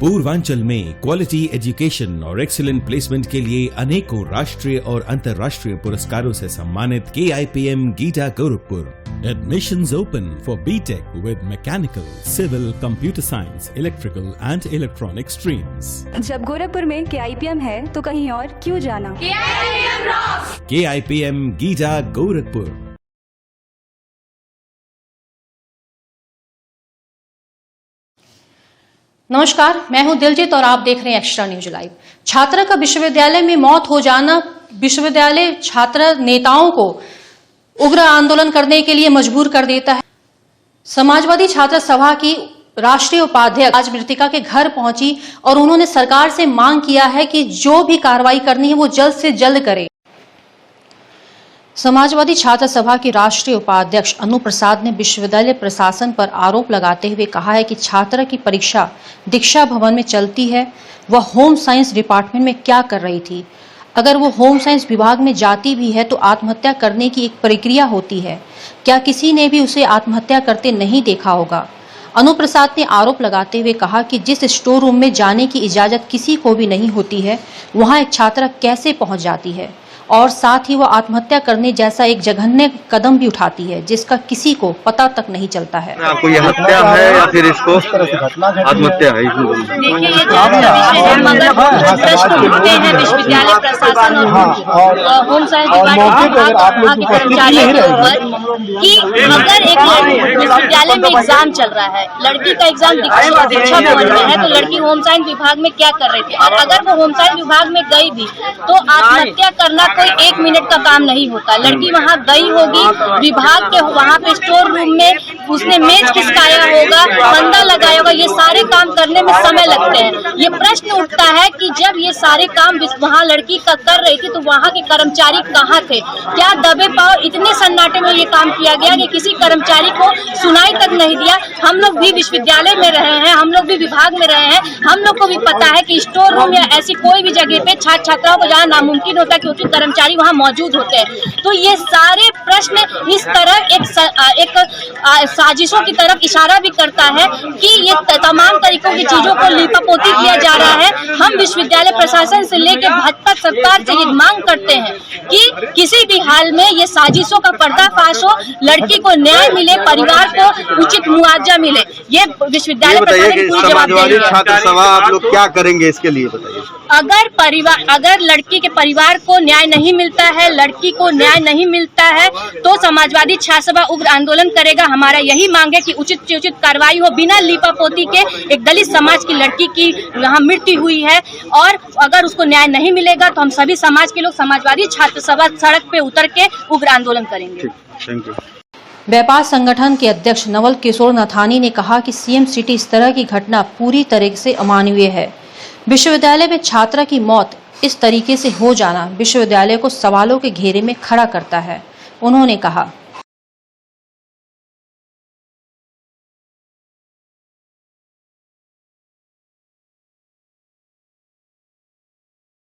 पूर्वांचल में quality education और excellent placement के लिए अनेकों राष्ट्रीय और अंतर्राष्ट्रीय पुरस्कारों से सम्मानित KIPM गीटा Gorakhpur. Admissions open for BTech with mechanical, civil, computer science, electrical and electronic streams. जब गोरखपुर में KIPM है तो कहीं और क्यों जाना? KIPM rocks! KIPM गीटा गोरखपुर। नमस्कार, मैं हूं दिलजीत और आप देख रहे हैं एक्स्ट्रा न्यूज लाइव। छात्र का विश्वविद्यालय में मौत हो जाना विश्वविद्यालय छात्र नेताओं को उग्र आंदोलन करने के लिए मजबूर कर देता है। समाजवादी छात्र सभा की राष्ट्रीय उपाध्यक्ष आज मृतिका के घर पहुंची और उन्होंने सरकार से मांग किया है कि जो भी कार्रवाई करनी है वो जल्द से जल्द करे। समाजवादी छात्र सभा की राष्ट्रीय उपाध्यक्ष अनु प्रसाद ने विश्वविद्यालय प्रशासन पर आरोप लगाते हुए कहा है कि छात्र की परीक्षा दीक्षा भवन में चलती है, वह होम साइंस डिपार्टमेंट में क्या कर रही थी? अगर वो होम साइंस विभाग में जाती भी है तो आत्महत्या करने की एक प्रक्रिया होती है, क्या किसी ने भी उसे आत्महत्या करते नहीं देखा होगा? अनु प्रसाद ने आरोप लगाते हुए कहा कि जिस स्टोर रूम में जाने की इजाजत किसी को भी नहीं होती है, वहां एक छात्रा कैसे पहुंच जाती है और साथ ही वो आत्महत्या करने जैसा एक जघन्य कदम भी उठाती है जिसका किसी को पता तक नहीं चलता है। आपको ये हत्या है या फिर इसको आत्महत्या है? देखिए, ये प्रश्न उठते हैं विश्वविद्यालय प्रशासन और होम साइंस विभाग के कर्मचारियों के ऊपर कि अगर एक विश्वविद्यालय में एग्जाम चल रहा है, लड़की का एग्जाम दीक्षा भवन में है, तो लड़की होम साइंस विभाग में क्या कर रही थी? और अगर वो होम साइंस विभाग में गई भी तो आत्महत्या करना कोई 1 मिनट का काम नहीं होता। लड़की वहाँ गई होगी, विभाग के वहाँ पे स्टोर रूम में उसने मेज खिसकाया होगा, फंदा लगाया होगा, ये सारे काम करने में समय लगते हैं। ये प्रश्न उठता है कि जब ये सारे काम वहाँ लड़की का कर रही थी तो वहाँ के कर्मचारी कहाँ थे? क्या दबे पाव इतने सन्नाटे में ये काम किया गया कि किसी कर्मचारी को सुनाई तक नहीं दिया? हम लोग भी विश्वविद्यालय में रहे हैं, हम लोग भी विभाग में रहे हैं, हम लोग को भी पता है कि स्टोर रूम या ऐसी कोई भी जगह पे छात्र छात्राओं को जाना नामुमकिन होता है कि उचित कर्मचारी वहाँ मौजूद होते हैं। तो ये सारे प्रश्न इस तरह एक साजिशों की तरफ इशारा भी करता है कि ये तमाम तरीकों की चीजों को लीपापोती किया जा रहा है। हम विश्वविद्यालय प्रशासन से लेकर भाजपा सरकार से ये मांग करते हैं कि किसी भी हाल में ये साजिशों का पर्दाफाश हो, लड़की को न्याय मिले, परिवार को उचित मुआवजा मिले। ये विश्वविद्यालय प्रशासन पूरी जवाबदेही है। छात्र सभा आप लोग क्या करेंगे इसके लिए बताइए? अगर लड़की के परिवार को न्याय नहीं मिलता है, लड़की को न्याय नहीं मिलता है तो समाजवादी छात्र सभा उग्र आंदोलन करेगा। हमारा यही मांग है कि उचित से उचित कार्रवाई हो। बिना लीपापोती के एक दलित समाज की लड़की की यहाँ मृत्यु हुई है और अगर उसको न्याय नहीं मिलेगा तो हम सभी समाज के लोग समाजवादी छात्र सभा सड़क पे उतर के उग्र आंदोलन करेंगे। Thank you. व्यापार संगठन के अध्यक्ष नवल किशोर नथानी ने कहा कि CM सिटी इस तरह की घटना पूरी तरह से अमानवीय है। विश्वविद्यालय में छात्रा की मौत इस तरीके से हो जाना विश्वविद्यालय को सवालों के घेरे में खड़ा करता है। उन्होंने कहा,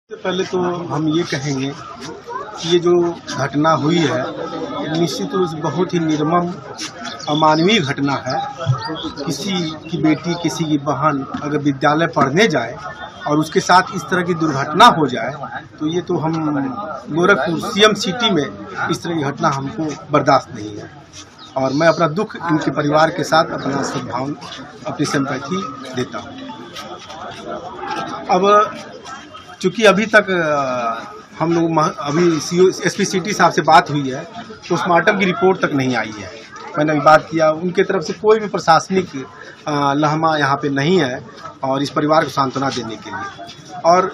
पहले तो हम ये कहेंगे कि ये जो घटना हुई है निश्चित रूप से बहुत ही निर्मम अमानवीय घटना है। किसी की बेटी, किसी की बहन अगर विद्यालय पढ़ने जाए और उसके साथ इस तरह की दुर्घटना हो जाए तो ये तो हम गोरखपुर CM सिटी में इस तरह की घटना हमको बर्दाश्त नहीं है। और मैं अपना दुख इनके परिवार के साथ अपना सद्भावना, अपनी सिंपैथी देता हूँ। अब चूँकि अभी तक हम लोग अभी SP सिटी साहब से बात हुई है, पोस्टमार्टम की रिपोर्ट तक नहीं आई है। मैंने अभी बात किया, उनके तरफ से कोई भी प्रशासनिक लहमा यहाँ पे नहीं है और इस परिवार को सांत्वना देने के लिए। और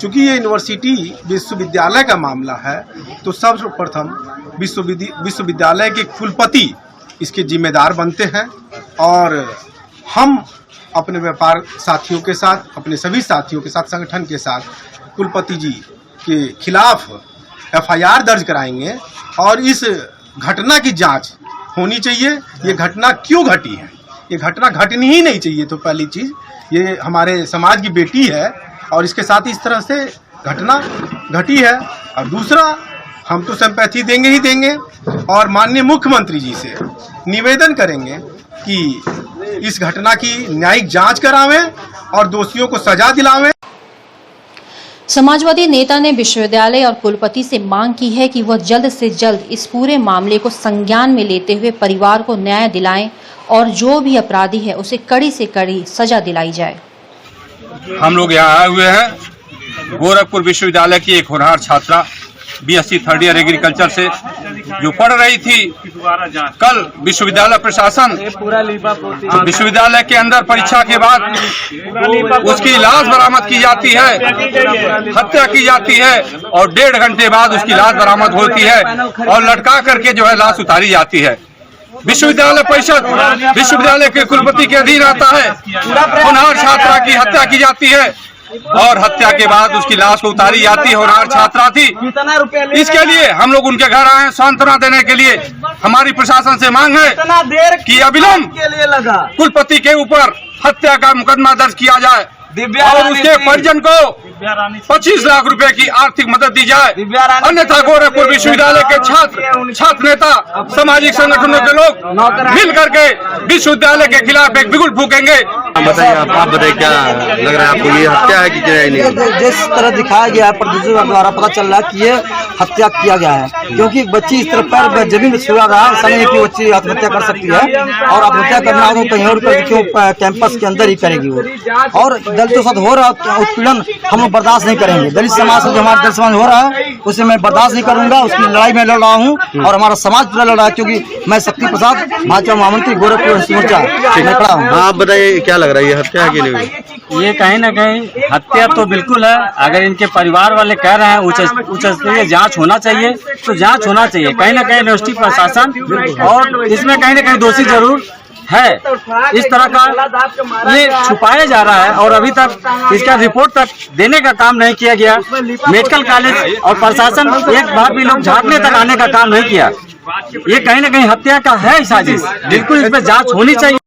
चूंकि ये यूनिवर्सिटी विश्वविद्यालय का मामला है तो सर्वप्रथम विश्वविद्यालय के कुलपति इसके जिम्मेदार बनते हैं। और हम अपने व्यापार साथियों के साथ, अपने सभी साथियों के साथ, संगठन के साथ कुलपति जी के खिलाफ FIR दर्ज कराएंगे और इस घटना की जांच होनी चाहिए। ये घटना क्यों घटी है? ये घटना घटनी ही नहीं चाहिए। तो पहली चीज़, ये हमारे समाज की बेटी है और इसके साथ इस तरह से घटना घटी है। और दूसरा, हम तो सिंपैथी देंगे ही देंगे और माननीय मुख्यमंत्री जी से निवेदन करेंगे कि इस घटना की न्यायिक जांच करावें और दोषियों को सजा दिलावें। समाजवादी नेता ने विश्वविद्यालय और कुलपति से मांग की है कि वह जल्द से जल्द इस पूरे मामले को संज्ञान में लेते हुए परिवार को न्याय दिलाएं और जो भी अपराधी है उसे कड़ी से कड़ी सजा दिलाई जाए। हम लोग यहाँ आए हुए हैं गोरखपुर विश्वविद्यालय की एक होनहार छात्रा BSc थर्ड ईयर एग्रीकल्चर से जो पढ़ रही थी। कल विश्वविद्यालय प्रशासन विश्वविद्यालय के अंदर परीक्षा के बाद उसकी लाश बरामद की जाती है, हत्या की जाती है और 1.5 घंटे बाद उसकी लाश बरामद होती है और लटका करके जो है लाश उतारी जाती है। विश्वविद्यालय परिषद विश्वविद्यालय के कुलपति के अधीन आता है। होनहार छात्रा की हत्या की जाती है और हत्या के बाद उसकी लाश को उतारी जाती है। होनहार छात्रा थी। इसके लिए हम लोग उनके घर आए हैं सांत्वना देने के लिए। हमारी प्रशासन से मांग है कि अविलंब कुलपति के ऊपर हत्या का मुकदमा दर्ज किया जाए और उसके परिजन को 25 लाख रुपए की आर्थिक मदद दी जाए। अन्यथा गोरखपुर विश्वविद्यालय के छात्र नेता, सामाजिक संगठनों के लोग मिल करके विश्वविद्यालय के खिलाफ एक बिगुल फूकेंगे। बताइए, आप बताइए क्या लग रहा है आपको, ये हत्या है कि नहीं? जिस तरह दिखाया गया है प्रदर्शन द्वारा पता चल रहा है कि ये हत्या किया गया है, क्योंकि बच्ची इस तरह पर जमीन में सोया रहा है। समय की बच्ची आत्महत्या कर सकती है और आत्महत्या करना हो तो कहीं और क्यों कैंपस के अंदर ही करेगी वो। और दलितों के साथ हो रहा उत्पीड़न हम लोग बर्दाश्त नहीं करेंगे। दलित समाज से जो हमारा दलित समाज हो रहा है उसे मैं बर्दाश्त नहीं करूंगा। उसकी लड़ाई में लड़ रहा हूँ और हमारा समाज पूरा लड़ रहा है, क्योंकि मैं शक्ति प्रसाद भाजपा महामंत्री गोरखपुर मोर्चा में खड़ा हूँ। आप बताइए क्या लग रहा है, ये हत्या है कि नहीं? ये कहीं ना कहीं हत्या तो बिल्कुल है। अगर इनके परिवार वाले कह रहे हैं उच्च स्तरीय जांच होना चाहिए तो जांच होना चाहिए। कहीं ना कहीं यूनिवर्सिटी प्रशासन और इसमें कहीं ना कहीं दोषी जरूर है। इस तरह का ये छुपाया जा रहा है और अभी तक इसका रिपोर्ट तक देने का काम नहीं किया गया। मेडिकल कॉलेज और प्रशासन एक बार भी लोग झांकने तक आने का काम नहीं किया। ये कहीं ना कहीं हत्या का है साजिश। बिल्कुल इस पर जांच होनी चाहिए।